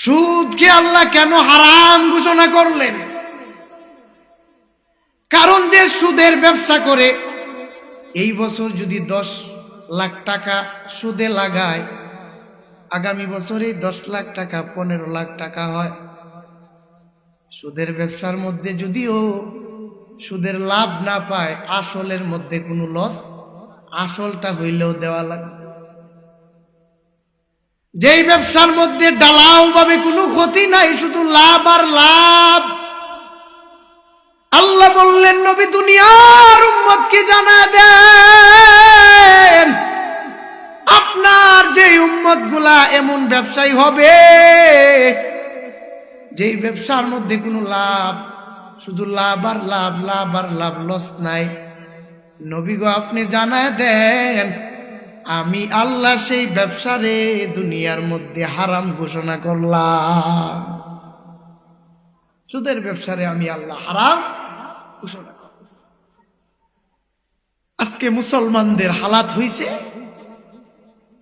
সুদকে আল্লাহ কেন হারাম ঘোষণা করলেন? কারণ যে সুদের ব্যবসা করে এই বছর যদি 10 লাখ টাকা সুদে লাগায়, আগামী বছরে 10 লাখ টাকা 15 লাখ টাকা হয়। সুদের ব্যবসার মধ্যে যদিও সুদের লাভ না পায়, আসলের মধ্যে কোনো লস, আসলটা হইলেও দেওয়া লাগবে। যেই ব্যবসার মধ্যে ডালাও ভাবে কোনো ক্ষতি নাই, শুধু লাভ আর লাভ। আল্লাহ বললেন, নবী দুনিয়ার উম্মতকে জানায় দেন, আপনার যে উম্মতগুলা এমন ব্যবসায়ী হবে যেই ব্যবসার মধ্যে কোনো লাভ, শুধু লাভ আর লাভ, লাভ আর লাভ, লস নাই। নবী গো আপনি জানায় দেন, আমি আল্লাহ সেই ব্যবসারে দুনিয়ার মধ্যে হারাম ঘোষণা করলাম। সুদের ব্যবসারে আমি আল্লাহ হারাম ঘোষণা করলাম। আজকে মুসলমানদের হালাত হইছে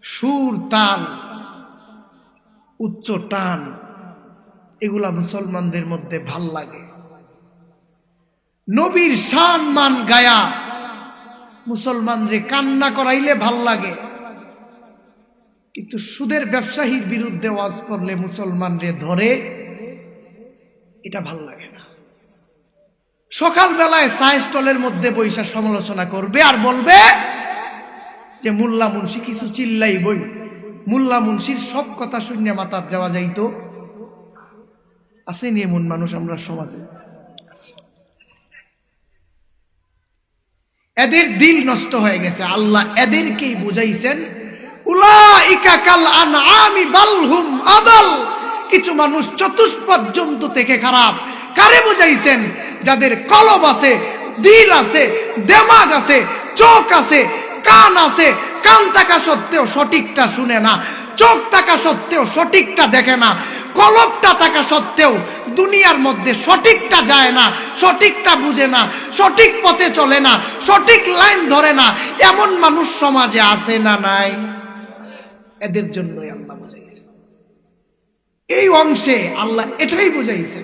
সুর, তাল, উচ্চ টান, এগুলা মুসলমানদের মধ্যে ভাল লাগে। নবীর শান মান গায়া মুসলমানরে কান্না করাইলে ভাল লাগে, কিন্তু সুদের ব্যবসায়ীর বিরুদ্ধে ওয়াজ করলে মুসলমানরে ধরে, এটা ভাল লাগে না। সকাল বেলায় চায় স্টলের মধ্যে বৈশা সমালোচনা করবে আর বলবে যে মোল্লা মুন্সি কিছু চিল্লাই বই, মোল্লা মুন্সির সব কথা শূন্য মাতার যাওয়া যাইতো। আসেনি এমন মানুষ আমরা সমাজে? এদের দিল নষ্ট হয়ে গেছে। আল্লাহ এদেরকেই বুঝাইছেন, উলাইকা কাল আনআমি বাল হুম আদাল। কিছু মানুষ চতুষ্পদ জন্তু থেকে খারাপ। কারে বুঝাইছেন? যাদের কলব আছে, দিল আছে, দিমাগ আছে, চোখ আছে, কান আছে, কান থাকা সত্ত্বেও সঠিকটা শুনে না, চোখ থাকা সত্ত্বেও সঠিকটা দেখে না, কলবটা থাকা সত্ত্বেও দুনিয়ার মধ্যে সঠিকটা যায় না, সঠিকটা বুঝে না, সঠিক পথে চলে না, সঠিক লাইন ধরে না, এমন মানুষ সমাজে আছে না নাই? এদের জন্যই আল্লাহ বুঝাইছে। এই অংশে আল্লাহ এটাই বুঝাইছে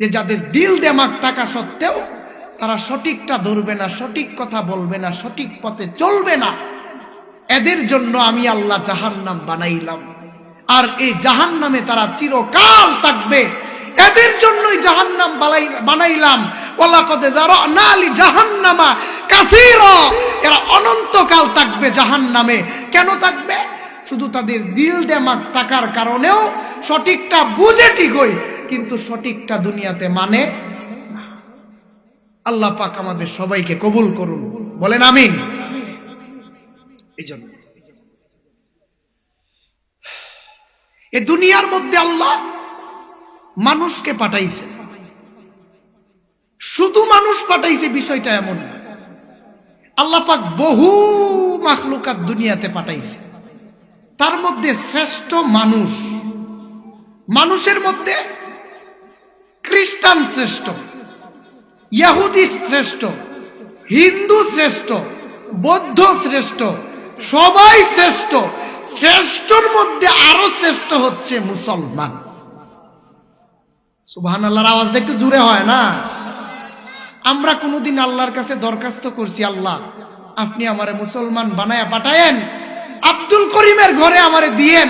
যে যাদের দিল দিমাগ থাকা সত্ত্বেও তারা সঠিকটা ধরবে না, সঠিক কথা বলবে না, সঠিক পথে চলবে না, এদের জন্য আমি আল্লাহ জাহান্নাম বানাইলাম। আর এই জাহান্নামে তারা চিরকাল থাকবে। এদের জন্যই জাহান্নাম বানাইলাম। ওয়ালাকাদ যারানা লি জাহান্নামা কাসীরা। এরা অনন্তকাল থাকবে জাহান্নামে। কেন থাকবে? শুধু তাদের দিল দিমাগ থাকার কারণেও সঠিকটা বুঝে ঠিকই, কিন্তু সঠিকটা দুনিয়াতে মানে না। আল্লাহ পাক আমাদের সবাইকে কবুল করুন, বলেন আমিন। এই জন্য এই দুনিয়ার মধ্যে আল্লাহ মানুষকে পাঠাইছে। শুধু মানুষ পাঠাইছে বিষয়টা এমন না। আল্লাহ পাক বহু মাখলুকাত দুনিয়াতে পাঠাইছে। তার মধ্যে শ্রেষ্ঠ মানুষ। মানুষের মধ্যে খ্রিস্টান শ্রেষ্ঠ, ইহুদি শ্রেষ্ঠ, হিন্দু শ্রেষ্ঠ, বৌদ্ধ শ্রেষ্ঠ, সবাই শ্রেষ্ঠ। শ্রেষ্ঠর মধ্যে আরো শ্রেষ্ঠ হচ্ছে মুসলমান। সুবহানাল্লাহর আওয়াজটা একটু জোরে হয় না? আমরা কোনোদিন আল্লাহর কাছে দরখাস্ত করছি, আল্লাহ আপনি আমারে মুসলমান বানায়া পাঠায়েন, আব্দুল করিমের ঘরে আমারে দিয়েন,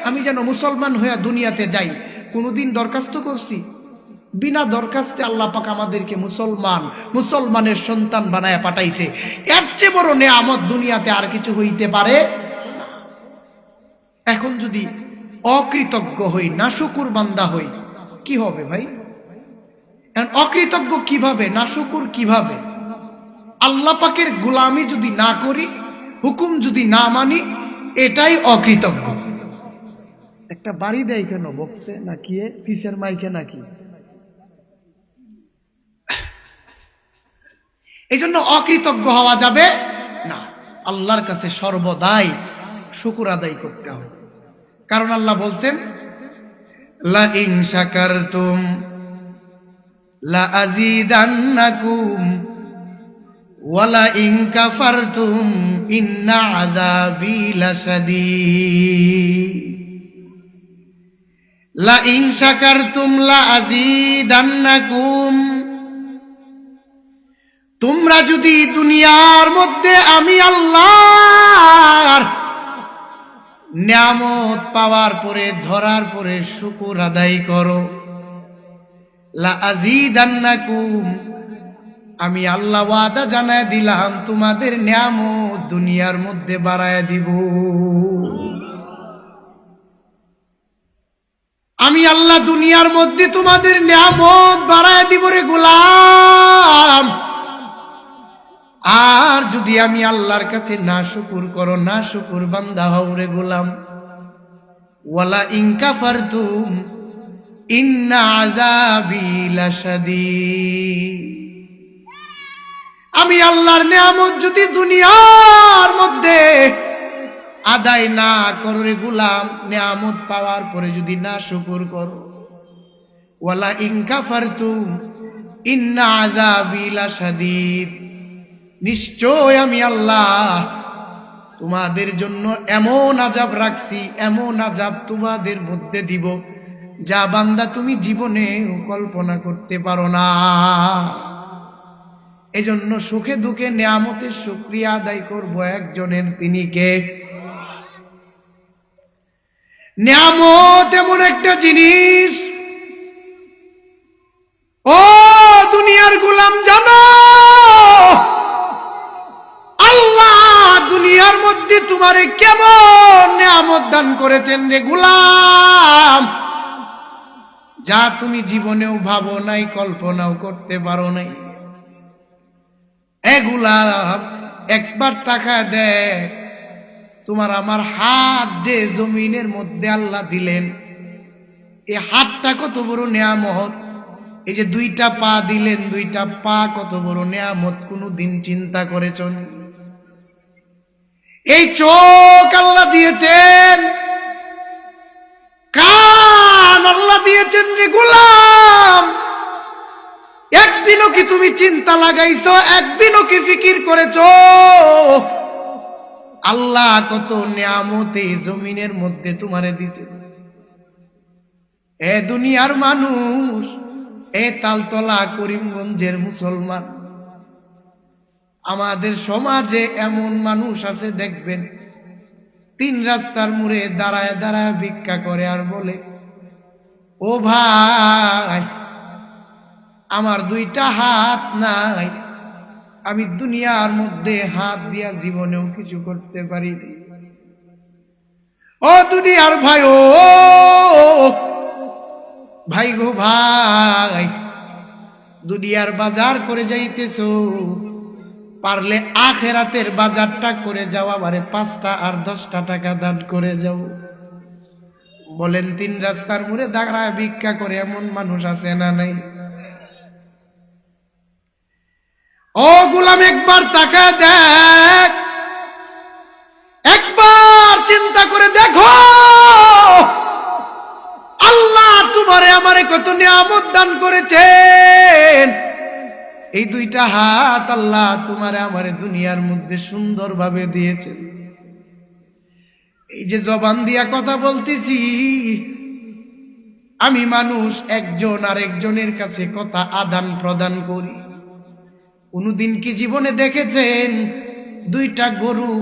আমি যেন মুসলমান হইয়া দুনিয়াতে যাই? কোনোদিন দরখাস্ত করছি? বিনা দরখাস্তে আল্লাহ পাক আমাদেরকে মুসলমানের সন্তান বানায়া পাঠাইছে। এর চেয়ে বড় নেয়ামত দুনিয়াতে আর কিছু হইতে পারে? এখন যদি অকৃতজ্ঞ হই, নাশুকুর বান্দা হই, কি হবে ভাই? অকৃতজ্ঞ কিভাবে, নাশুকুর কিভাবে? আল্লাহ পাকের গোলামি যদি না করি, হুকুম যদি না মানি, এটাই অকৃতজ্ঞ। একটা বাড়ি দেয় কেন বক্সে নাকি পিসের মাইকে নাকি? এই জন্য অকৃতজ্ঞ হওয়া যাবে না। আল্লাহর কাছে সর্বদাই শুকর আদায় করতে হবে। কারণ আল্লাহ বলছেন, লা ইন শাকারতুম লা আযীদান্নাকুম ওয়া লা ইন কাফারতুম ইন্না আযাবী লাশাদীদ। লা ইন শাকারতুম লা আযীদান্নাকুম, তোমরা যদি দুনিয়ার মধ্যে আমি আল্লাহর নিয়ামত পাওয়ার পরে ধরার পরে শুকর আদায় করো, লা আযীদান্নাকুম, আমি আল্লাহ ওয়াদা জানায় দিলাম তোমাদের নিয়ামত দুনিয়ার মধ্যে বাড়ায় দিব। আমি আল্লাহ দুনিয়ার মধ্যে তোমাদের নিয়ামত বাড়ায় দিব রে গোলাম। আর যদি আমি আল্লাহর কাছে না শুকুর করো, না শুকুর বান্দা হও রে গোলাম, ওয়ালা ইন কাফারতুম ইন্না আযাবি লাশাদীদ, আমি আল্লাহর নিয়ামত যদি দুনিয়ার মধ্যে আদায় না করো রে গোলাম, নিয়ামত পাওয়ার পরে যদি না শুকুর করো, ওয়ালা ইন কাফারতুম ইন্না আযাবি লাশাদীদ, নিশ্চয় আমি আল্লাহ তোমাদের জন্য এমন আযাব রাখছি, এমন আযাব তোমাদের মধ্যে দিব যা বান্দা তুমি জীবনেও কল্পনা করতে পারো না। এজন্য সুখে দুঃখে নিয়ামতের শুকরিয়া আদায় করব একজনের, তিনি কে? নিয়ামত এমন একটা জিনিস, ও দুনিয়ার গোলাম জানো, আল্লাহ দুনিয়ার মধ্যে তোমারে কেমন নিয়ামত দান করেছেন রে গোলাম, যা তুমি জীবনেও ভাবো নাই, কল্পনাও করতে পারো নাই। এ গোলাম, একবার টাকা দেয়, তোমার আমার হাত যে জমিনের মধ্যে আল্লাহ দিলেন, এই হাতটা কত বড় নিয়ামত। এই যে দুইটা পা দিলেন, দুইটা পা কত বড় নিয়ামত, কোনদিন চিন্তা করেছেন? এই চোখ আল্লাহ দিয়েছেন, কান আল্লাহ দিয়েছেন রে গোলাম, একদিনও কি তুমি চিন্তা লাগাইছো? একদিনও কি ফিকির করেছো আল্লাহ কত নিয়ামত এই জমিনের মধ্যে তোমারে দিছে? এ দুনিয়ার মানুষ, এ তালতলা করিমগঞ্জের মুসলমান, আমাদের সমাজে এমন মানুষ আছে দেখবেন, তিন রাস্তার মোড়ে দাঁড়ায় দাঁড়ায় ভিক্ষা করে আর বলে, ও ভাই আমার দুইটা হাত নাই, আমি দুনিয়ার মধ্যে হাত দিয়া জীবনেও কিছু করতে পারি। ও দুনিয়ার ভাই, ও ভাই গো ভাই, দুনিয়ার বাজার করে যাইতেছো, পারলে আখেরাতের বাজারটা করে যাও, আমারে 5টা আর 10টা টাকা দান করে যাও। বলেন, তিন রাস্তার মোড়ে দাঁড়ায় ভিক্ষা করে এমন মানুষ আছে না নাই? ও গোলাম, একবার তাকা দেখ, একবার চিন্তা করে দেখো, আল্লাহ তোমারে আমারে কত নিয়ামত দান করেছেন। এই দুইটা হাত আল্লাহ তোমারে আমারে দুনিয়ার মধ্যে সুন্দরভাবে দিয়েছেন। এই যে জবান দিয়া কথা বলতেছি, আমি মানুষ, একজন আরেকজনের কাছে কথা আদান প্রদান করি। কোনদিন কি জীবনে দেখেছেন দুইটা গরু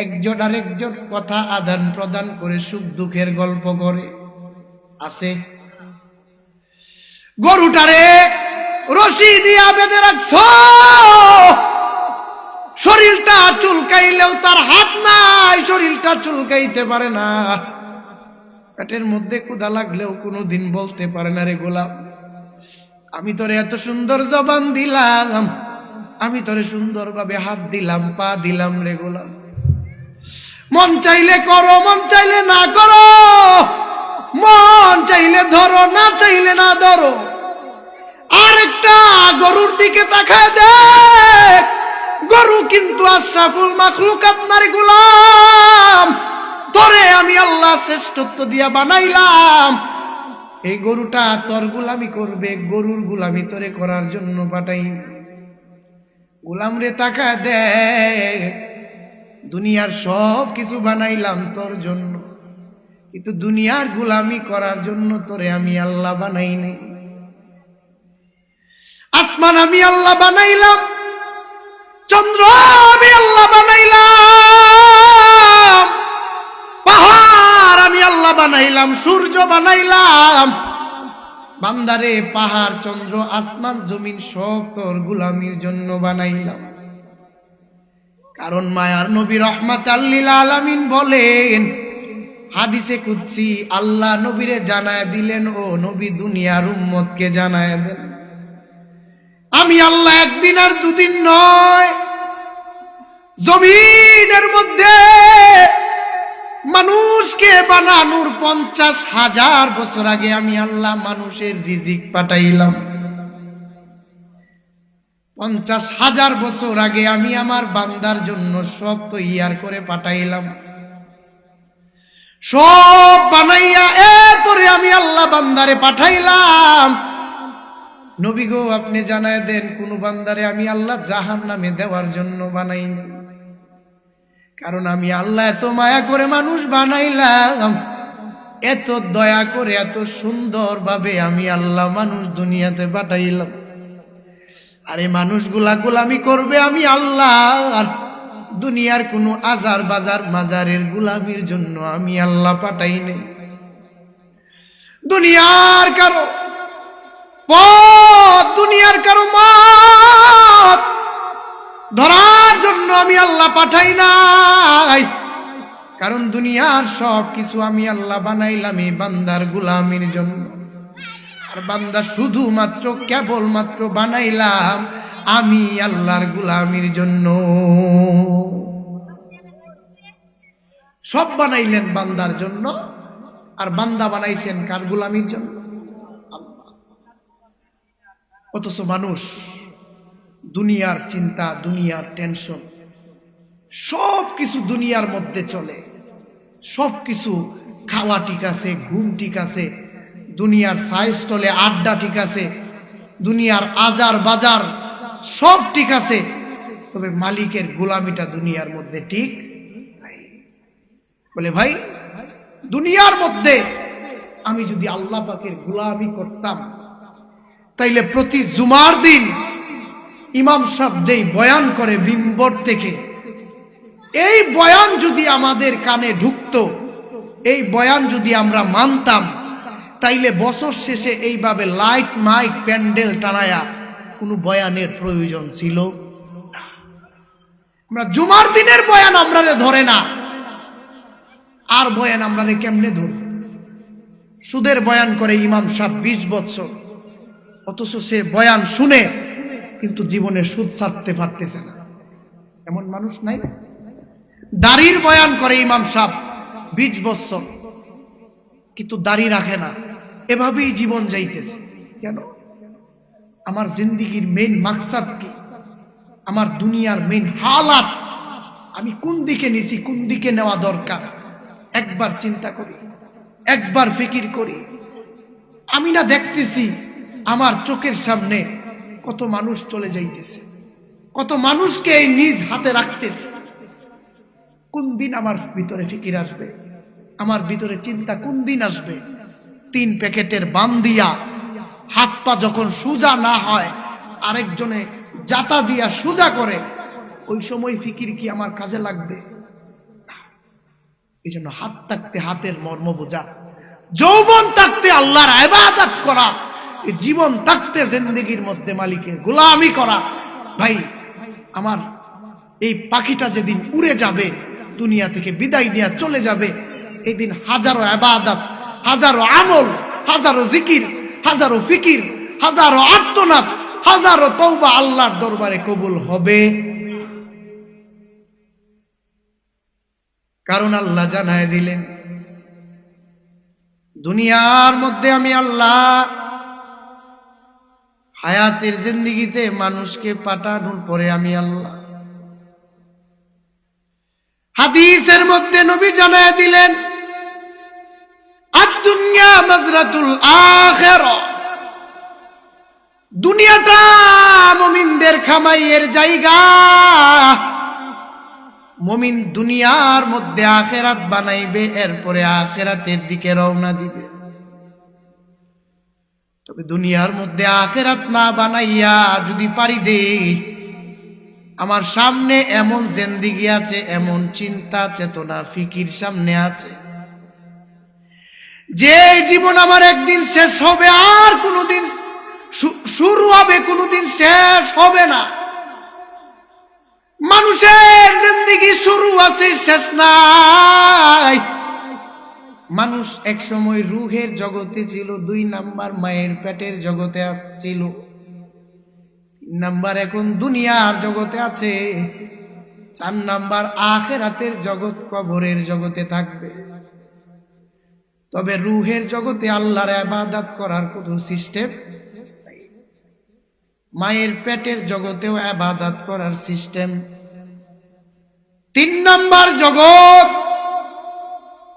একজন আরেকজন কথা আদান প্রদান করে সুখ দুঃখের গল্প করে? আছে? গরুটারে রশি দিয়া বেঁধে রাখছো, শরীরটা চুলকাইলেও তার হাত নাই, শরীরটা চুলকাইতে পারে না। পেটের মধ্যে ক্ষুধা লাগলেও কোনোদিন বলতে পারে না, রে গোলাম আমি তোরে এত সুন্দর জবান দিলাম, আমি তোরে সুন্দরভাবে হাত দিলাম, পা দিলাম রে গোলাম, মন চাইলে করো, মন চাইলে না করো, মন চাইলে ধরো, না চাইলে না ধরো। আরেকটা গরুর দিকে তাকায় দেখ, গরু কিন্তু আশরাফুল মাখলুকাত না রে গোলাম, তোরে আমি আল্লাহ শ্রেষ্ঠত্ব দিয়া বানাইলাম। এই গরুটা তোর গোলামি করবে, গরুর গোলামি তোরে করার জন্য পাঠাই। গোলাম রে তাকায় দেখ, দুনিয়ার সব কিছু বানাইলাম তোর জন্য, কিন্তু দুনিয়ার গোলামি করার জন্য তোরে আমি আল্লাহ বানাই নাই। আসমান আমি আল্লাহ বানাইলাম, চন্দ্র আমি আল্লাহ বানাইলাম, পাহাড় আমি আল্লাহ বানাইলাম, সূর্য বানাইলাম। বান্দারে পাহাড়, চন্দ্র, আসমান, জমিন সব তোর গোলামির জন্য বানাইলাম। কারণ মায়ার নবী রাহমাতাল লিল আলামিন বলেন, হাদিসে কুদসি আল্লাহ নবীরে জানায় দিলেন, ও নবী দুনিয়ার উম্মতকে জানায় দেন, আমি আল্লাহ একদিন আর দুদিন নয়, জমিনের মধ্যে মানুষকে বানানোর 50,000 বছর আগে আমি আল্লাহ মানুষের রিজিক পাঠাইলাম। 50,000 বছর আগে আমি আমার বান্দার জন্য সব তৈয়ার করে পাঠাইলাম, সব বানাইয়া এরপরে আমি আল্লাহ বান্দারে পাঠাইলাম। নবী গো, আপনি জানায় দেন কোন বান্দারে আমি আল্লাহ জাহান্নামে দেওয়ার জন্য বানাইনি। কারণ আমি আল্লাহ এত মায়া করে মানুষ বানাইলাম, এত দয়া করে এত সুন্দর ভাবে আমি আল্লাহ মানুষ দুনিয়াতে পাঠাইলাম। আরে মানুষগুলা গোলামি করবে আমি আল্লাহ, আর দুনিয়ার কোনো আজার বাজার মাজারের গোলামির জন্য আমি আল্লাহ পাঠাই নাই। দুনিয়ার কারো পথ, দুনিয়ার কারো মত ধরার জন্য আমি আল্লাহ পাঠাই নাই। কারণ দুনিয়ার সব কিছু আমি আল্লাহ বানাইলাম এই বান্দার গোলামির জন্য। আর বান্দা শুধুমাত্র কেবলমাত্র বানাইলাম আমি আল্লাহর গোলামির জন্য। সব বানাইলেন বান্দার জন্য, আর বান্দা বানাইছেন কার গোলামির জন্য? আল্লাহ। অথচ মানুষ দুনিয়ার চিন্তা, দুনিয়ার টেনশন, সব কিছু দুনিয়ার মধ্যে চলে, সব কিছু খাওয়া ঠিক আছে, ঘুম ঠিক আছে, দুনিয়ার সাইজ চলে, আড্ডা ঠিক আছে, দুনিয়ার আজার বাজার সব ঠিক আছে, তবে মালিকের গোলামিটা দুনিয়ার মধ্যে ঠিক নাই। বলে ভাই, দুনিয়ার মধ্যে আমি যদি আল্লাহ পাকের গোলামি করতাম, তাইলে প্রতি জুমার দিন ইমাম সাহেব যেই বয়ান করে মিম্বর থেকে, এই বয়ান যদি আমাদের কানে ঢুকতো, এই বয়ান যদি আমরা মানতাম, তাইলে বছর শেষে এইভাবে লাইট মাইক প্যান্ডেল টানায়া কোনো বয়ানের প্রয়োজন ছিল না। আমরা জুমার দিনের বয়ান আমরারে ধরে না, আর বয়ান আমরারে কেমনে ধরে? সুদের বয়ান করে ইমাম সাহেব 20 বছর, অথচ সে বয়ান শুনে কিন্তু জীবনে সুদ ছাড়তে পারতেছে না। এমন মানুষ নাই? দাড়ির বয়ান করে ইমাম সাহেব 20 বছর, কিন্তু দাড়ি রাখে না, এভাবেই জীবন যাইতেছে। কেন? আমার জিন্দেগির মেইন মাকসাদ কি? আমার দুনিয়ার মেইন হালাত আমি কোন দিকে নিছি, কোন দিকে নেওয়া দরকার, একবার চিন্তা করি, একবার ফিকির করি। আমি না দেখতেছি আমার চোখের সামনে কত মানুষ চলে যাইতেছে, কত মানুষকে এই নিজ হাতে রাখতেছি। কোন দিন আমার ভিতরে ফিকির আসবে, আমার ভিতরে চিন্তা কোন দিন আসবে? 3 প্যাকেটের বাম দিয়া হাত পা যখন সোজা না হয়, আরেকজনে জাতা দিয়া সোজা করে, ওই সময় ফিকির কি আমার কাজে লাগবে? এই জন্য হাত থাকতে হাতের মর্ম বোঝা, যৌবন থাকতে আল্লাহর ইবাদত করা, জীবন থাকতে জিন্দেগির মধ্যে মালিকের গোলামি করা। ভাই আমার, এই পাখিটা যেদিন উড়ে যাবে, দুনিয়া থেকে বিদায় নিয়ে চলে যাবে, এই দিন হাজারো ইবাদত, হাজারো আমল, হাজারো জিকির, হাজারো ফিকির, হাজারো আর্তনাদ, হাজারো তওবা আল্লাহর দরবারে কবুল হবে। কারণ আল্লাহ জানায় দিলেন, দুনিয়ার মধ্যে আমি আল্লাহ হায়াতের জিন্দেগিতে মানুষকে পাঠানোর পরে আমি আল্লাহ হাদিসের মধ্যে নবী জানায় দিলেন, আদ-দুনিয়া মাজরাতুল আখিরা, দুনিয়াটা মুমিনদের খামাইয়ের জায়গা। মুমিন দুনিয়ার মধ্যে আখিরাত বানাইবে, এরপরে আখিরাতের দিকে রওনা দিবে। তবে দুনিয়ার মধ্যে আখিরাত না বানাইয়া যদি পারি দে, আমার সামনে এমন জিন্দেগি আছে, এমন চিন্তা চেতনা ফিকির সামনে আছে, যে জীবন আমার একদিন শেষ হবে, আর কোনোদিন শুরু হবে, কোনোদিন শেষ হবে না। মানুষের জিন্দেগি শুরু আছে, শেষ নাই। মানুষ এক সময় রূহের জগতে ছিল, 2 নাম্বার মায়ের পেটের জগতে ছিল, 3 নাম্বার এখন দুনিয়ার জগতে আছে, 4 নাম্বার আখিরাতের জগৎ, কবরের জগতে থাকবে। তবে রূহের জগতে আল্লাহর ইবাদত করার কোনো সিস্টেম নাই, মায়ের পেটের জগতেও ইবাদত করার সিস্টেম। 3 নাম্বার জগৎ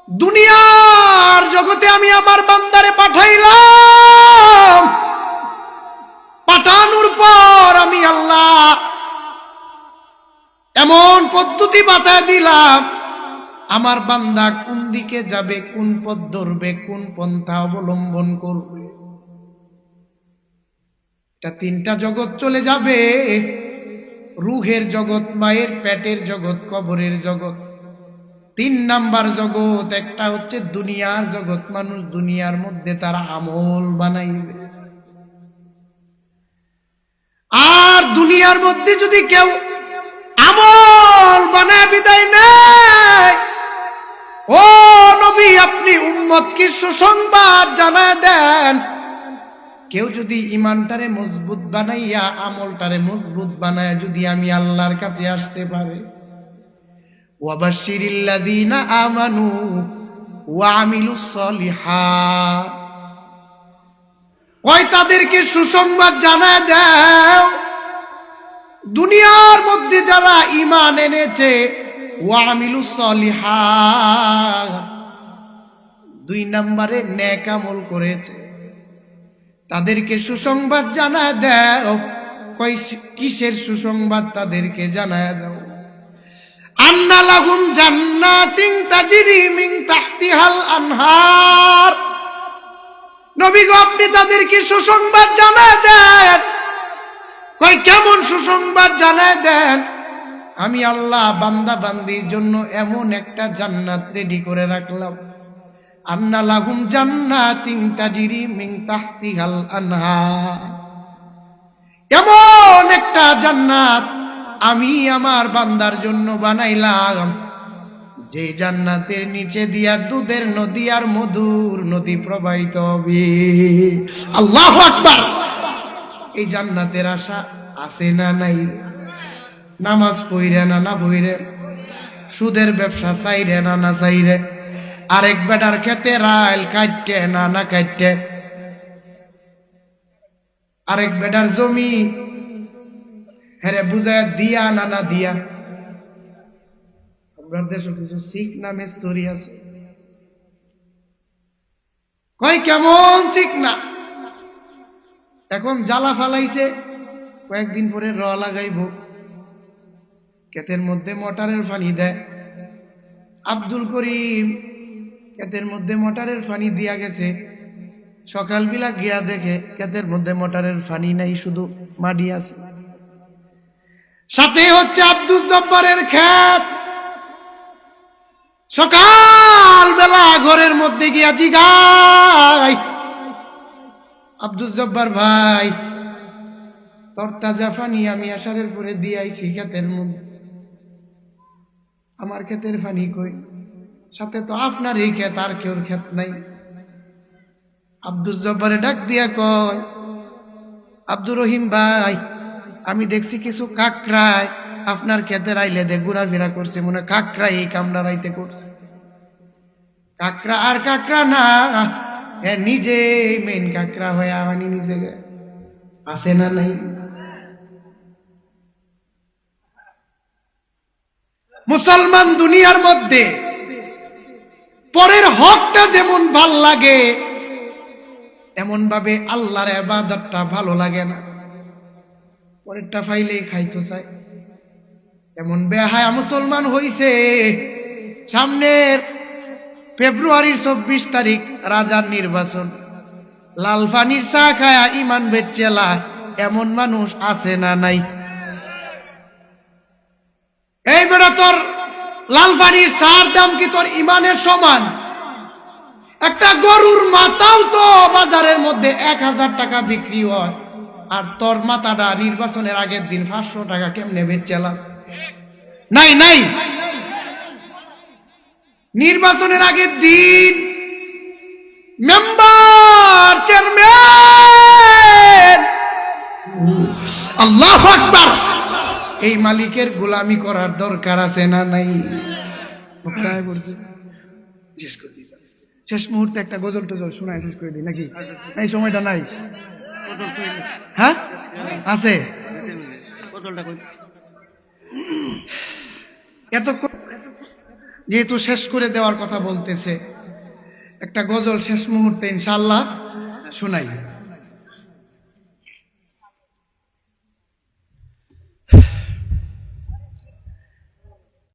দুনিয়ার জগতে আমি আমার বান্দারে পাঠাইলাম, পাঠানোর পর আমি আল্লাহ এমন পদ্ধতি বাতায় দিলাম, আমার বান্দা কোন দিকে যাবে, কোন পথ ধরবে, কোন পন্থা অবলম্বন করবে, এটা 3টা জগৎ চলে যাবে। রূহের জগৎ, মায়ের পেটের জগৎ, কবরের জগৎ। 3 নাম্বার জগৎ একটা হচ্ছে দুনিয়ার জগৎ, মানুষ দুনিয়ার মধ্যে তারা আমল বানাইবে। আর দুনিয়ার মধ্যে যদি কেউ আমল বানায় বিদায় নেয়, ও নবী আপনি উম্মতকে সুসংবাদ জানায় দেন, কেউ যদি ইমানটারে মজবুত বানাইয়া আমলটারে মজবুত বানায় যদি আমি আল্লাহর কাছে আসতে পারে, ওয়াবাশশিরিল্লাযীনা আমানু ওয়া আমিলুস সলিহাত, ওই তাদেরকে সুসংবাদ জানায় দাও, দুনিয়ার মধ্যে যারা ঈমান এনেছে, ওয়া আমিলুস সলিহাত 2 নম্বরে নেক আমল করেছে, তাদেরকে সুসংবাদ জানায় দাও। কই কিসের সুসংবাদ তাদেরকে জানায় দাও? আন্না লাহুম জান্নাতিন তাজরি মিন তাহতিহাল আনহার, নবী গো আপনি তাদেরকে সুসংবাদ জানায় দেন। কই কেমন সুসংবাদ জানায় দেন? আমি আল্লাহ বান্দা বান্দির জন্য এমন একটা জান্নাত রেডি করে রাখলাম, আন্না লাহুম জান্নাতিন তাজরি মিন তাহতিহাল আনহার, এমন একটা জান্নাত আমি আমার বান্দার জন্য বানাইলাম, যে জান্নাতের নিচে দিয়া দুধের নদী আর মধুর নদী প্রবাহিত হবে। আল্লাহু আকবার! এই জান্নাতের আশা আছে না নাই? নামাজ পড়িরে না না পড়িরে, সুদের ব্যবসা চাইরে না না চাইরে, আরেক বেটার খেতে রাইল কাটতে না না কাটতে, আরেক বেটার জমি হেরে বুঝায় দিয়া না না দিয়া। আমরা দেশে কিছু শিখ নামে স্টোরি আছে, কয় কেমন শিখ না, এখন জ্বালা ফালাইছে, কয়েকদিন পরে র লাগাইব, ক্ষেতের মধ্যে মোটরের পানি দেয়। আব্দুল করিম ক্ষেতের মধ্যে মোটরের পানি দিয়া গেছে, সকালবেলা গিয়া দেখে ক্ষেতের মধ্যে মোটরের পানি নাই, শুধু মাটি আছে। সাথে হচ্ছে আব্দুল জব্বারের ক্ষেত। সকালবেলা ঘরের মধ্যে গিয়া জিগাই, আব্দুল জব্বার ভাই তরতাজা পানি আমি আসারের পরে দিয়াইছি ক্ষেতের মধ্যে, আমার ক্ষেতের পানি কই? সাথে তো আপনার এই ক্ষেত, আর কেউর ক্ষেত নাই। আব্দুল জব্বারে ডাক দিয়া কয়, আব্দুর রহিম ভাই আমি দেখছি কিছু কাকড়ায় আপনার ক্ষেতের আইলে দে ঘোরাফেরা করছে, মনে কাকড়া এই কামড়া রাইতে করছে। কাকড়া আর কাকড়া না, নিজে মেন কাকড়া হয়ে আমি নিজে আসে না নাই? মুসলমান দুনিয়ার মধ্যে পরের হকটা যেমন ভাল লাগে, এমন ভাবে আল্লাহর ইবাদতটা ভালো লাগে না। পরেরটা পাইলেই খাইতে চায়, এমন বেহায়া মুসলমান হইছে, সামনের ফেব্রুয়ারির 24 তারিখ রাজার নির্বাচন, লাল পানির চা খায়া ইমান বেচেলা এমন মানুষ আছে না নাই? এই বেটা, তোর লাল পানির চার দাম কি তোর ইমানের সমান? একটা গরুর মাথাও তো বাজারের মধ্যে 1000 টাকা বিক্রি হয়, আর তোর মাথাটা নির্বাচনের আগের দিন 500 টাকা কেমনে বেচেলাস? নাই নাই, নির্বাচনের আগের দিন মেম্বার, চেয়ারম্যান, আল্লাহু আকবার, এই মালিকের গোলামি করার দরকার আছে না নাই? শেষ মুহূর্তে একটা গজল টজল শোনায় শেষ করে দিই নাকি? এই সময়টা নাই? হ্যাঁ আছে। এতক্ষণ যেহেতু শেষ করে দেওয়ার কথা বলতেছে, একটা গজল শেষ মুহূর্তে ইনশাআল্লাহ শোনাই।